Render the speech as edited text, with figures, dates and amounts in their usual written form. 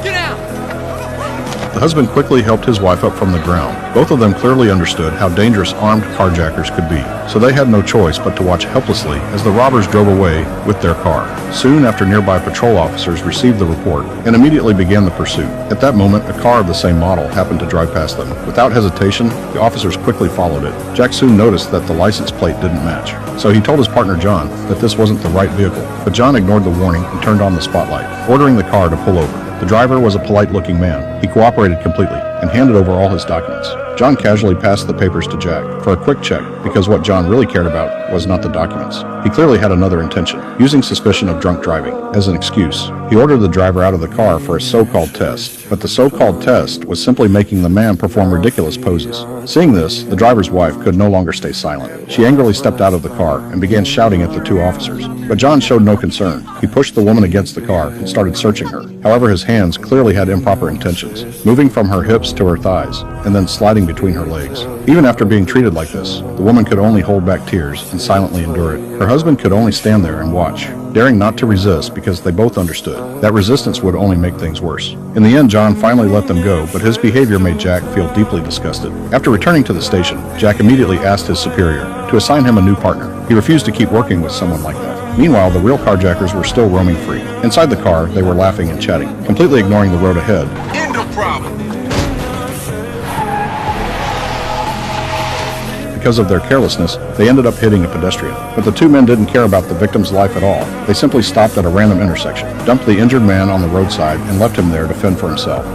Get out! The husband quickly helped his wife up from the ground. Both of them clearly understood how dangerous armed carjackers could be, so they had no choice but to watch helplessly as the robbers drove away with their car. Soon after, nearby patrol officers received the report and immediately began the pursuit. At that moment, a car of the same model happened to drive past them. Without hesitation, the officers quickly followed it. Jack soon noticed that the license plate didn't match, so he told his partner John that this wasn't the right vehicle. But John ignored the warning and turned on the spotlight, ordering the car to pull over. The driver was a polite-looking man. He cooperated completely and handed over all his documents. John casually passed the papers to Jack for a quick check, because what John really cared about was not the documents. He clearly had another intention, using suspicion of drunk driving as an excuse. He ordered the driver out of the car for a so-called test, but the so-called test was simply making the man perform ridiculous poses. Seeing this, the driver's wife could no longer stay silent. She angrily stepped out of the car and began shouting at the two officers. But John showed no concern. He pushed the woman against the car and started searching her. However, his hands clearly had improper intentions, moving from her hips to her thighs, and then sliding between her legs. Even after being treated like this, the woman could only hold back tears and silently endure it. Her husband could only stand there and watch, daring not to resist because they both understood that resistance would only make things worse. In the end, John finally let them go, but his behavior made Jack feel deeply disgusted. After returning to the station, Jack immediately asked his superior to assign him a new partner. He refused to keep working with someone like that. Meanwhile, the real carjackers were still roaming free. Inside the car, they were laughing and chatting, completely ignoring the road ahead. End of problem! Because of their carelessness, they ended up hitting a pedestrian. But the two men didn't care about the victim's life at all. They simply stopped at a random intersection, dumped the injured man on the roadside, and left him there to fend for himself.